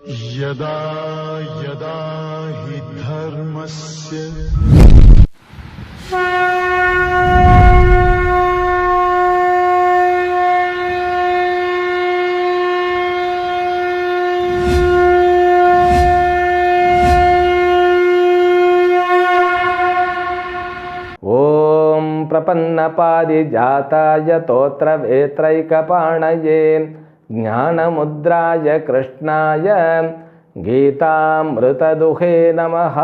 यदा यदा हि धर्मस्य प्रपन्नपारिजाताय तोत्रवेत्रैकपाणये ज्ञानमुद्राय कृष्णाय गीतामृतदुहे नमः.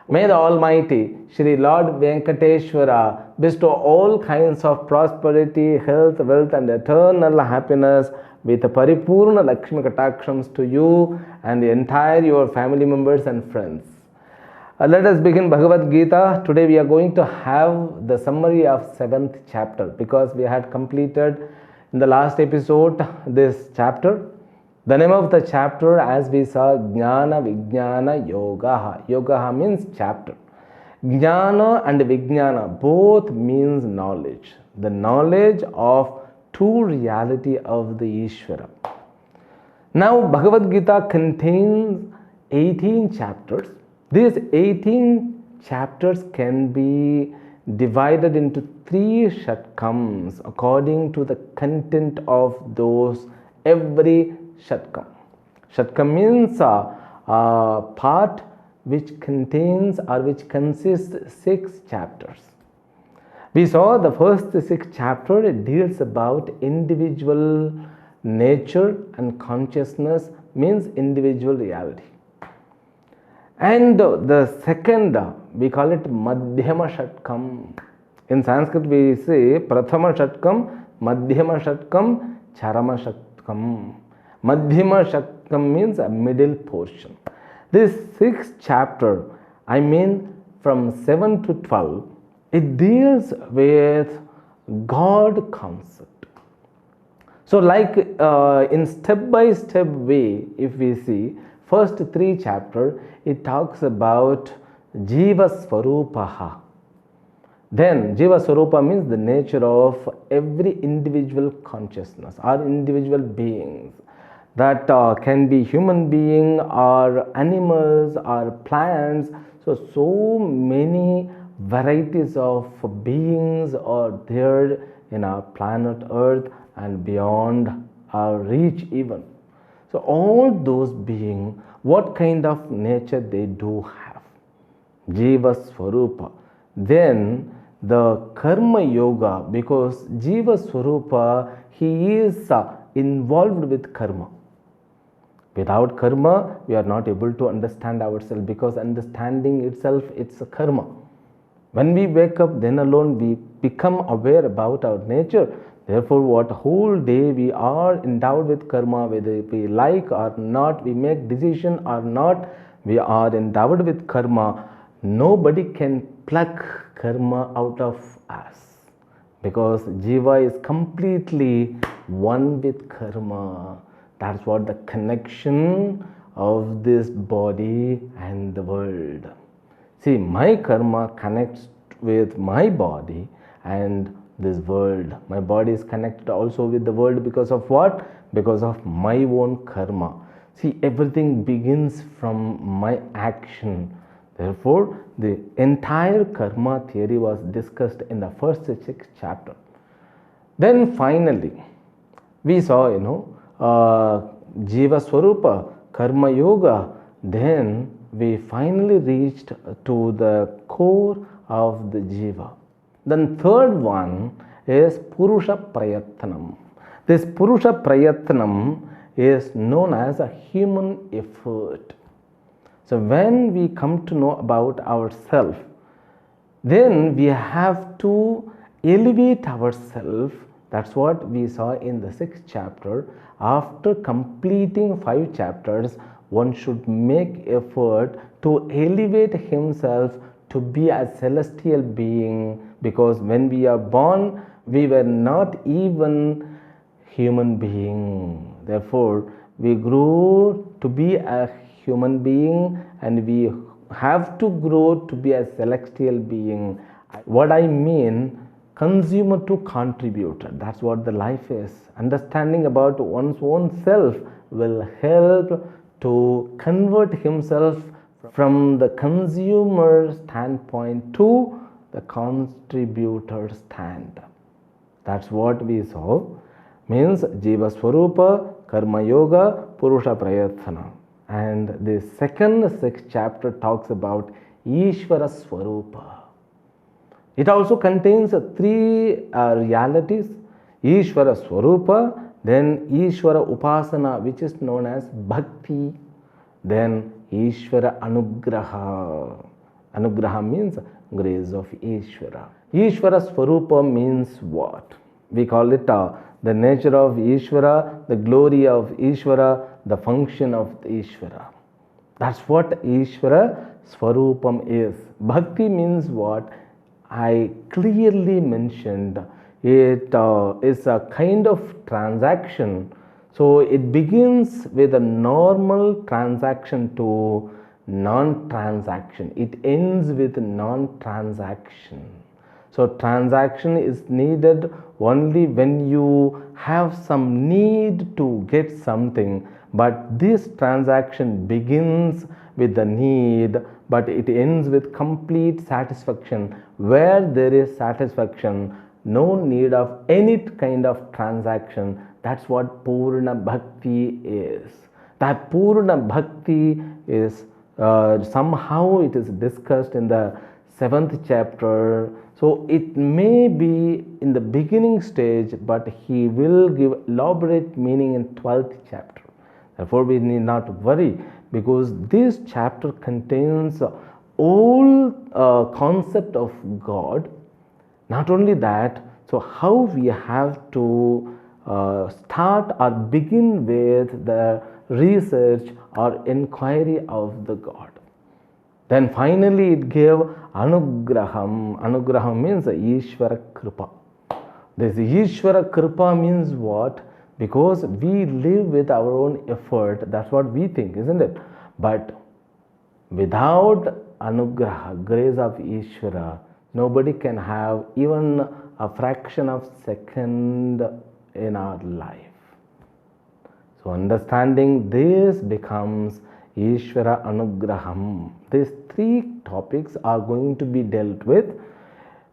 May the Almighty Shri Lord Venkateshwara bestow all kinds of prosperity, health, wealth and eternal happiness with Paripurna Lakshmi Katakshams to you and the entire your family members and friends. Let us begin Bhagavad Gita. Today we are going to have the summary of 7th chapter because we had completed in the last episode this chapter. The name of the chapter, as we saw, Jnana Vijnana Yoga. Yoga means chapter. Jnana and Vijnana both means knowledge. The knowledge of true reality of the Ishvara. Now Bhagavad Gita contains 18 chapters. These 18 chapters can be divided into 3 shatkams according to the content of those every shatkam. Shatkam means a part which contains or which consists 6 chapters. We saw the first 6 chapters, it deals about individual nature and consciousness, means individual reality. And the second, we call it Madhyama Shatkam. In Sanskrit we say Prathama Shatkam, Madhyama Shatkam, Charama Shatkam. Madhyama Shatkam means a middle portion. This 6th chapter, I mean from 7 to 12, it deals with God concept. So like in step-by-step way, if we see, first 3 chapters, it talks about Jiva Swarupaha. Then Jiva Swarupa means the nature of every individual consciousness or individual beings. That can be human being or animals or plants. So many varieties of beings are there in our planet Earth and beyond our reach even. So all those beings, what kind of nature they do have? Jiva Swarupa. Then the Karma Yoga, because Jiva Swarupa, he is involved with karma. Without karma, we are not able to understand ourselves because understanding itself, it's a karma. When we wake up, then alone we become aware about our nature. Therefore, what whole day we are endowed with karma, whether we like or not, we make decision or not, we are endowed with karma. Nobody can pluck karma out of us because Jiva is completely one with karma. That's what the connection of this body and the world. See, my karma connects with my body and this world. My body is connected also with the world because of what? Because of my own karma. See, everything begins from my action. Therefore, the entire karma theory was discussed in the first 6 chapters. Then finally, we saw, Jiva Swarupa, Karma Yoga. Then we finally reached to the core of the Jiva. Then third one is Purusha Prayatnam. This Purusha Prayatnam is known as a human effort. So when we come to know about ourselves, then we have to elevate ourselves. That's what we saw in the 6th chapter. After completing 5 chapters, one should make effort to elevate himself to be a celestial being, because when we are born, we were not even human being. Therefore, we grow to be a human being and we have to grow to be a celestial being. What I mean, consumer to contributor. That's what the life is. Understanding about one's own self will help to convert himself from the consumer standpoint to the contributor stand. That's what we saw. Means Jiva Swarupa, Karma Yoga, Purusha Prayatana. And the second sixth chapter talks about Ishvara Swarupa. It also contains three realities: Ishvara Swarupa, then Ishvara Upasana, which is known as Bhakti, then Ishvara Anugraha. Anugraha means grace of Ishvara. Ishvara Swarupa means what? We call it the nature of Ishvara, the glory of Ishvara, the function of the Ishvara. That's what Ishvara Swarupam is. Bhakti means what? I clearly mentioned. It is a kind of transaction. So it begins with a normal transaction to non-transaction. It ends with non-transaction. So transaction is needed only when you have some need to get something, but this transaction begins with the need, but it ends with complete satisfaction. Where there is satisfaction, no need of any kind of transaction. That's what Purna Bhakti is. That Purna Bhakti is somehow it is discussed in the 7th chapter. So it may be in the beginning stage, but he will give elaborate meaning in 12th chapter. Therefore, we need not worry, because this chapter contains all concept of God. Not only that, so how we have to start or begin with the research or inquiry of the God. Then finally it gave Anugraham. Anugraham means Ishvara Kripa. This Ishvara Kripa means what? Because we live with our own effort. That's what we think, isn't it? But without Anugraha, grace of Ishvara, nobody can have even a fraction of second in our life. So understanding this becomes Ishvara Anugraham. These three topics are going to be dealt with.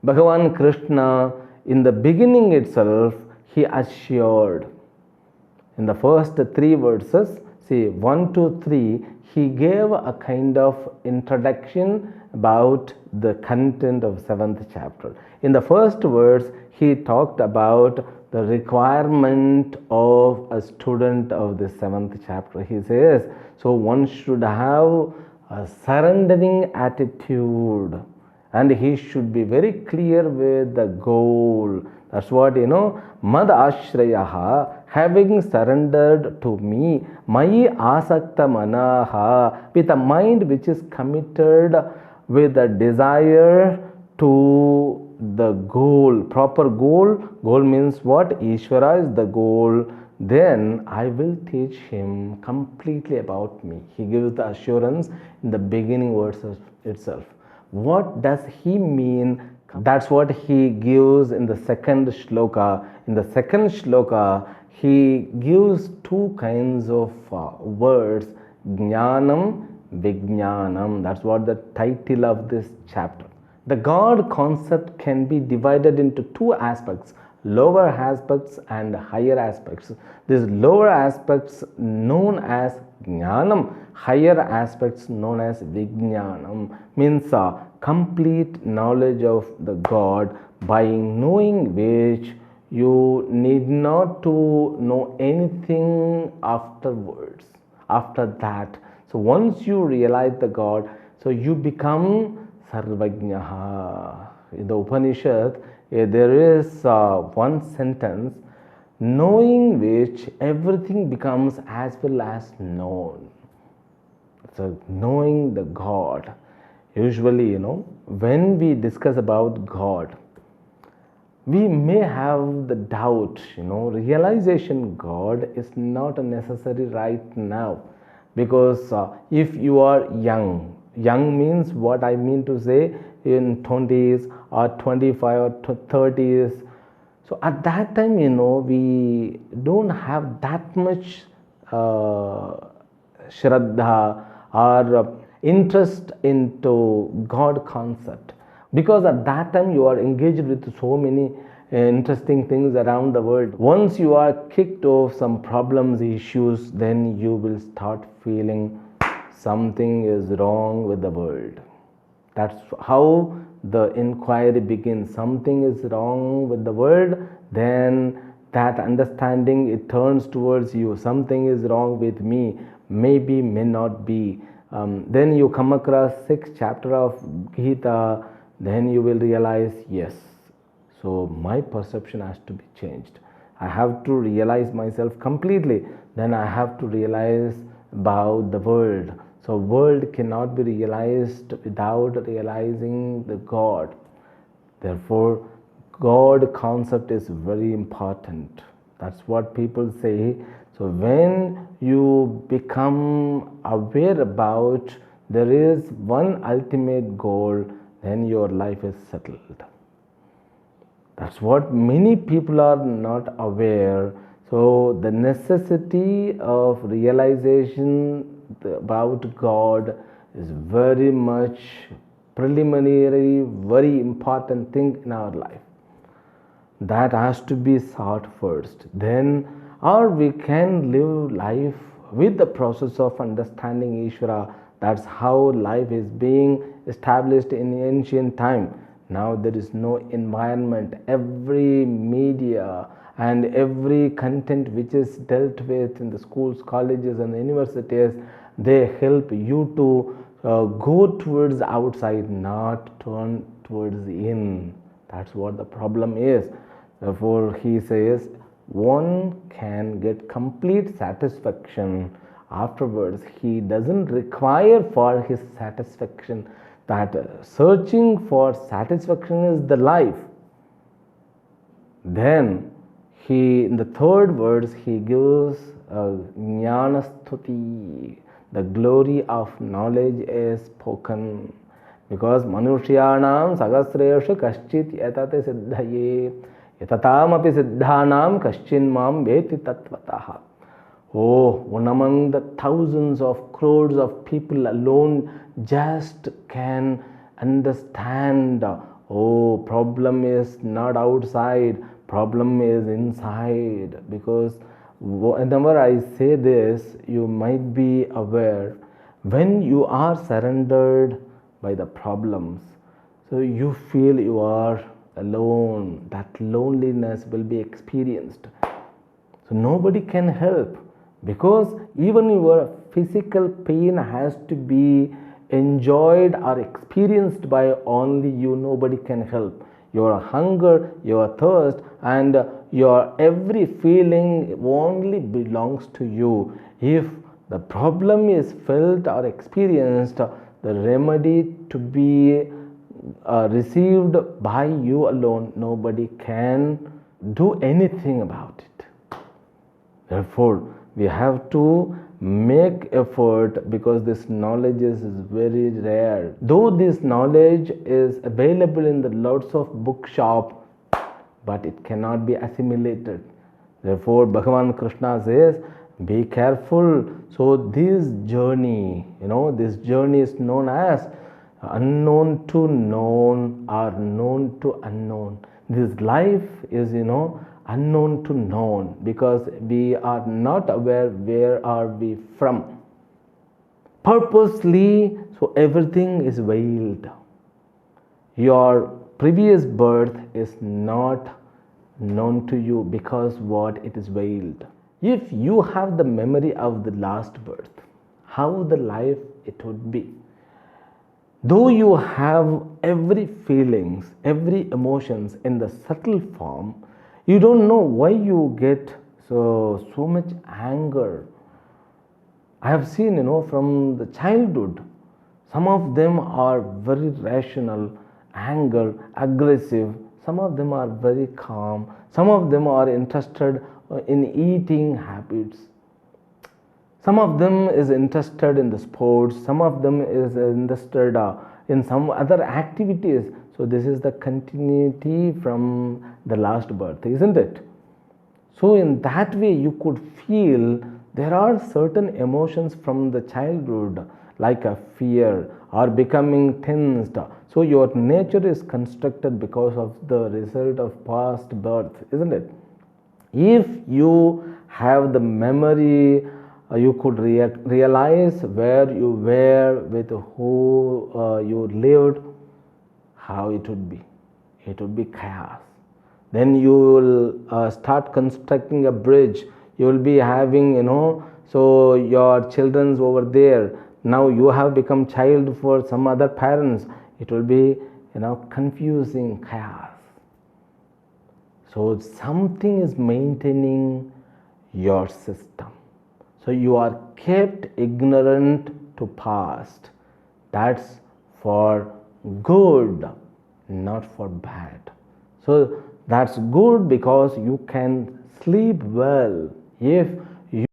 Bhagavan Krishna, in the beginning itself, he assured. In the first three verses, see 1 to 3, he gave a kind of introduction about the content of 7th chapter. In the first verse, he talked about the requirement of a student of the 7th chapter. He says, so one should have a surrendering attitude, and he should be very clear with the goal. That's what, Mad Ashrayaha, having surrendered to me, Mai Asakta Manaha, with a mind which is committed with a desire to the goal, proper goal. Goal means what? Ishvara is the goal. Then I will teach him completely about me. He gives the assurance in the beginning verses itself. What does he mean? That's what he gives in the second shloka. In the second shloka, he gives two kinds of words, Jnanam, Vijnanam. That's what the title of this chapter. The God concept can be divided into two aspects, lower aspects and higher aspects. These lower aspects known as Jnanam, higher aspects known as Vijnanam, means complete knowledge of the God, by knowing which you need not to know anything afterwards, after that. So once you realize the God, so you become Sarvajnaha. In the Upanishad, there is one sentence, knowing which everything becomes as well as known. So knowing the God. Usually, when we discuss about God, we may have the doubt, realization God is not necessary right now. Because if you are young means what I mean to say, in 20s or 25 or 30s. So at that time, we don't have that much shraddha or interest into God concept, because at that time you are engaged with so many interesting things around the world. Once you are kicked off some problems, issues, then you will start feeling something is wrong with the world. That's how the inquiry begins. Something is wrong with the world, then that understanding, it turns towards you. Something is wrong with me, maybe, may not be. Then you come across 6th chapter of Gita, then you will realize, yes, so my perception has to be changed. I have to realize myself completely. Then I have to realize about the world. So world cannot be realized without realizing the God. Therefore, God concept is very important. That's what people say. So when you become aware about there is one ultimate goal, then your life is settled. That's what many people are not aware. So the necessity of realization about God is very much preliminary, very important thing in our life. That has to be sought first. Then, or we can live life with the process of understanding Ishvara. That's how life is being established in ancient time. Now there is no environment. Every media and every content which is dealt with in the schools, colleges and universities, they help you to go towards outside, not turn towards in. That's what the problem is. Therefore, he says one can get complete satisfaction afterwards. He doesn't require for his satisfaction that searching for satisfaction is the life. Then he, in the third verse, he gives jnana stuti. The glory of knowledge is spoken, because manushyanam sagasreshu kaschit yatate siddhaye yatatam api siddhanam kaschin mam veti tattvataha. Oh, one among the thousands of crores of people alone just can understand. Oh, problem is not outside, problem is inside. Because whenever I say this, you might be aware, when you are surrendered by the problems, so you feel you are alone, that loneliness will be experienced. So nobody can help, because even your physical pain has to be enjoyed or experienced by only you. Nobody can help. Your hunger, your thirst and your every feeling only belongs to you. If the problem is felt or experienced, the remedy to be received by you alone, nobody can do anything about it. Therefore, we have to make effort, because this knowledge is very rare. Though this knowledge is available in the lots of bookshop, but it cannot be assimilated. Therefore, Bhagavan Krishna says, be careful. So this journey, this journey is known as unknown to known or known to unknown. This life is, unknown to known, because we are not aware where are we from. Purposely, so everything is veiled. Your previous birth is not known to you, because what? It is veiled. If you have the memory of the last birth, how the life it would be. Though you have every feelings, every emotions in the subtle form, you don't know why you get so much anger. I have seen, from the childhood, some of them are very rational, anger, aggressive. Some of them are very calm. Some of them are interested in eating habits. Some of them is interested in the sports. Some of them is interested in some other activities. So this is the continuity from the last birth, isn't it? So in that way you could feel There are certain emotions from the childhood, like a fear or becoming tensed. So your nature is constructed because of the result of past birth, isn't it? If you have the memory, you could realize where you were, with who you lived, how it would be. It would be chaos. Then you will start constructing a bridge. You will be having, so your children's over there. Now you have become child for some other parents. It will be, confusing chaos. So something is maintaining your system. So you are kept ignorant to past. That's for good, not for bad. So that's good because you can sleep well. If you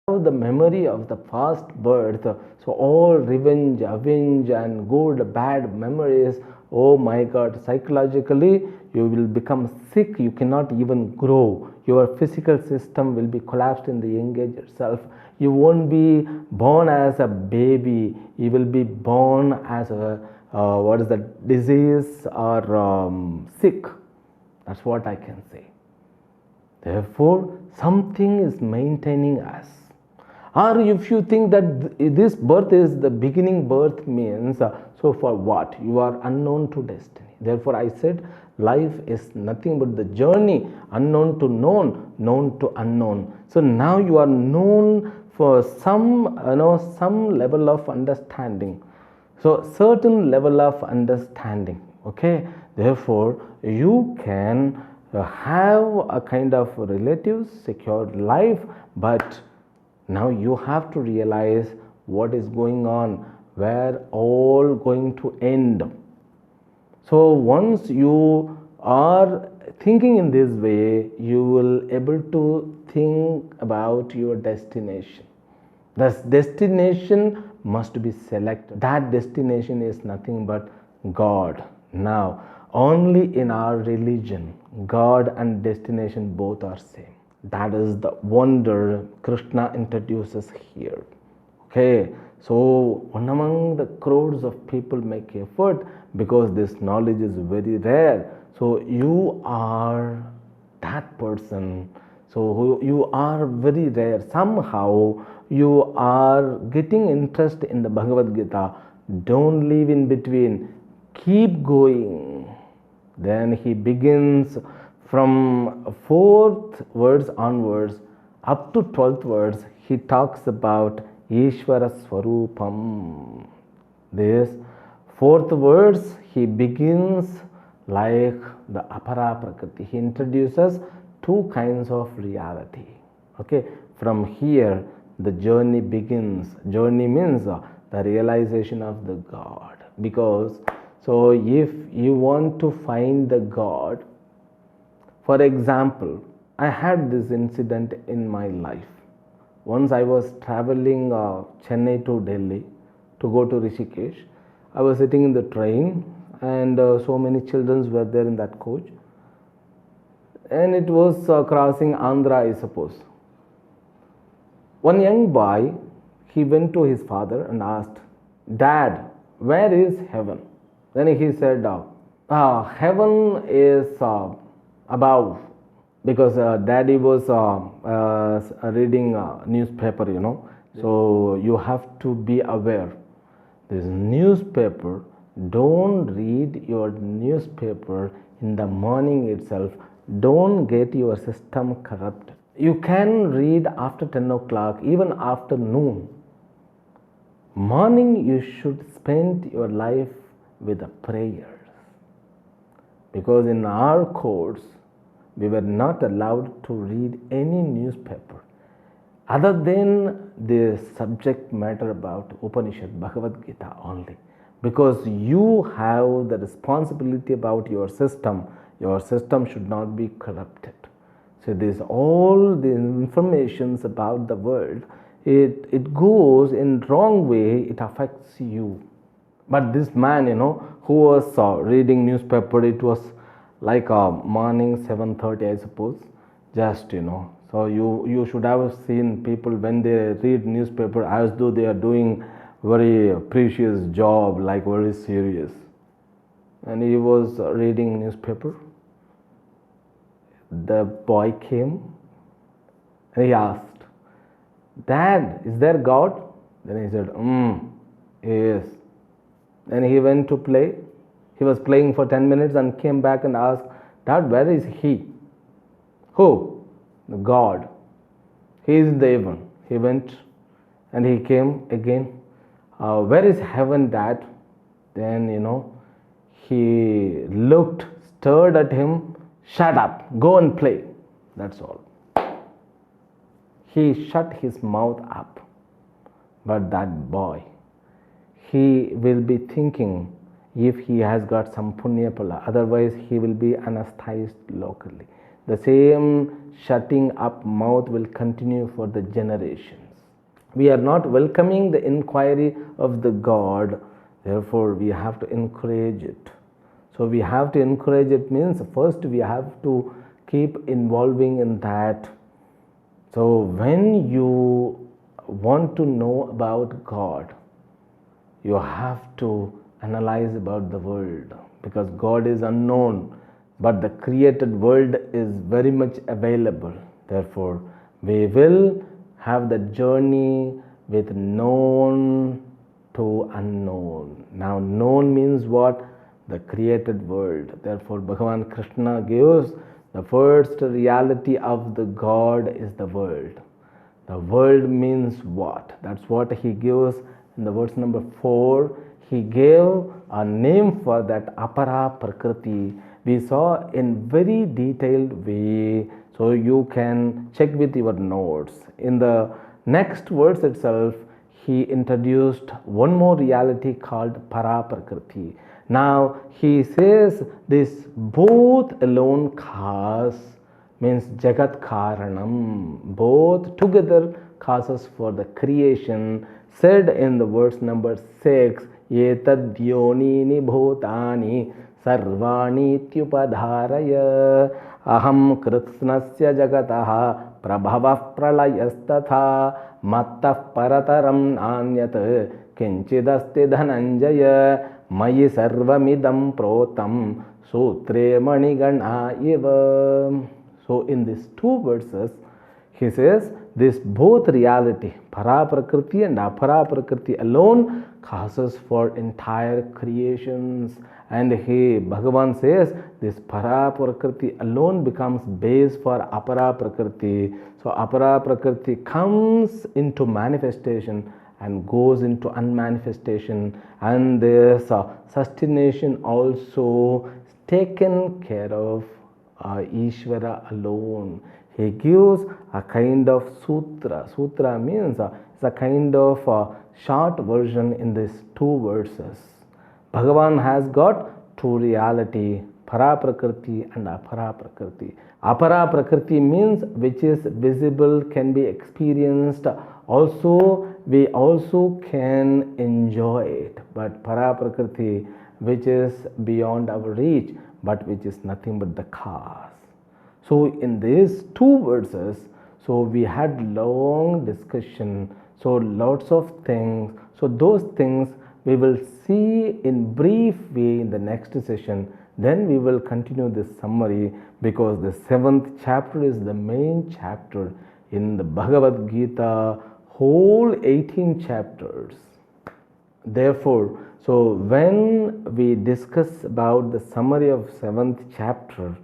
have the memory of the past birth, so all revenge, avenge, and good, bad memories, oh my God, psychologically you will become sick. You cannot even grow. Your physical system will be collapsed in the young age itself. You won't be born as a baby. You will be born as a disease or sick. That's what I can say. Therefore, something is maintaining us. Or if you think that this birth is the beginning birth, means so for what? You are unknown to destiny. Therefore, I said life is nothing but the journey, unknown to known, known to unknown. So now you are known for some level of understanding. So certain level of understanding. Okay. Therefore, you can have a kind of relative secured life, but now you have to realize what is going on, where all going to end. So once you are thinking in this way, you will able to think about your destination. This destination must be selected. That destination is nothing but God. Now, only in our religion, God and destination both are same. That is the wonder Krishna introduces here. Okay, so one among the crores of people make effort because this knowledge is very rare. So you are that person. So you are very rare. Somehow you are getting interest in the Bhagavad Gita. Don't leave in between. Keep going. Then he begins from 4th words onwards up to 12th words. He talks about Ishvara Swarupam. This 4th words he begins like the Apara Prakriti. He introduces 2 kinds of reality. Okay, from here the journey begins. Journey means the realization of the God. Because so if you want to find the God, for example, I had this incident in my life. Once I was traveling Chennai to Delhi to go to Rishikesh. I was sitting in the train and so many children were there in that coach. And it was crossing Andhra, I suppose. One young boy, he went to his father and asked, "Dad, where is heaven?" Then he said, heaven is above, because daddy was reading newspaper, So you have to be aware. This newspaper, don't read your newspaper in the morning itself. Don't get your system corrupted. You can read after 10 o'clock, even after noon. Morning you should spend your life with the prayers. Because in our course, we were not allowed to read any newspaper other than the subject matter about Upanishad, Bhagavad Gita only. Because you have the responsibility about your system. Your system should not be corrupted. So this all the informations about the world, it goes in wrong way, it affects you. But this man, who was reading newspaper, it was like morning 7:30, I suppose. Just, So you should have seen people when they read newspaper as though they are doing very precious job, like very serious. And he was reading newspaper. The boy came and he asked, "Dad, is there God?" Then he said, yes. Then he went to play. He was playing for 10 minutes and came back and asked, "Dad, where is he?" "Who?" "The God. He is in the heaven." He went and he came again. "Where is heaven, Dad?" Then, he looked, stared at him. "Shut up, go and play." That's all. He shut his mouth up. But that boy, he will be thinking if he has got some punya pala, otherwise he will be anesthetized locally. The same shutting up mouth will continue for the generations. We are not welcoming the inquiry of the God, therefore we have to encourage it. So we have to encourage it means first we have to keep involving in that. So when you want to know about God, you have to analyze about the world, because God is unknown, but the created world is very much available. Therefore, we will have the journey with known to unknown. Now, known means what? The created world. Therefore, Bhagavan Krishna gives the first reality of the God is the world. The world means what? That's what he gives in the verse number 4. He gave a name for that apara prakriti. We saw in very detailed way, so you can check with your notes. In the next verse itself, he introduced one more reality called para prakriti. Now he says this both alone cause means jagat karanam, both together causes for the creation, said in the verse number 6, etad yonini bhutani sarvani tyupadharaya aham kritsnasya jagatah prabhavah pralayasthatha mattah parataram nanyat kinchidasti dhananjaya mayi sarvamidam protam sutre manigana iva. So in these two verses, he says this both reality, para prakriti and apara prakriti alone causes for entire creations. And Bhagavan says this para prakriti alone becomes base for apara prakriti. So apara prakriti comes into manifestation and goes into unmanifestation, and this sustentation also is taken care of Ishvara alone. He gives a kind of sutra. Sutra means it's a kind of short version in these two verses. Bhagavan has got two reality, para prakriti and apara prakriti. Apara prakriti means which is visible, can be experienced. Also, we also can enjoy it. But para prakriti, which is beyond our reach, but which is nothing but the cause. So in these two verses, so we had long discussion, so lots of things. So those things we will see in brief way in the next session. Then we will continue this summary, because the 7th chapter is the main chapter in the Bhagavad Gita, whole 18 chapters. Therefore, so when we discuss about the summary of 7th chapter,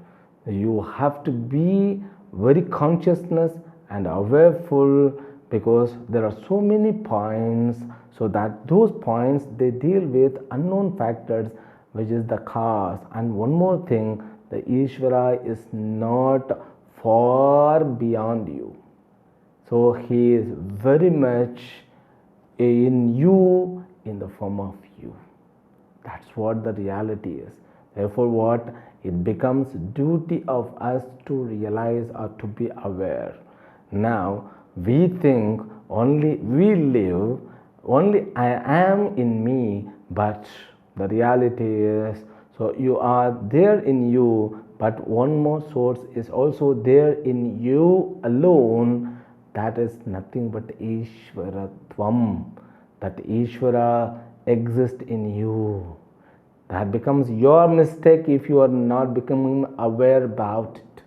you have to be very consciousness and awareful, because there are so many points, so that those points they deal with unknown factors, which is the cause. And one more thing, the Ishvara is not far beyond you. So he is very much in you, in the form of you. That's what the reality is. Therefore, what? It becomes duty of us to realize or to be aware. Now, we think only we live, only I am in me, but the reality is, so you are there in you, but one more source is also there in you alone. That is nothing but Ishwaratvam. That Ishvara exists in you. That becomes your mistake if you are not becoming aware about it.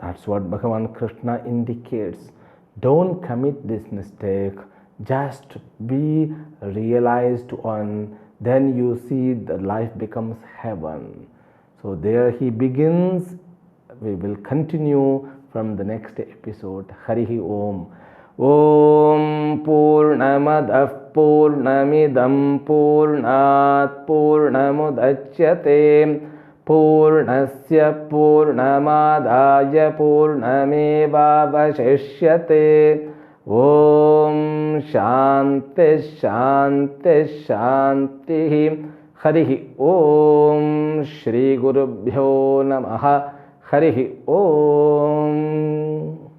That's what Bhagavan Krishna indicates. Don't commit this mistake. Just be realized one. Then you see the life becomes heaven. So there he begins. We will continue from the next episode. Harihi Om. Om Purnamadah Purnamidam Purnat Purnamudachyate Purnasya Purnamadaya Purnamevavashishyate. Om Shanti Shanti Shanti. Harihi Om. Shri Gurubhyo Namaha. Harihi Om.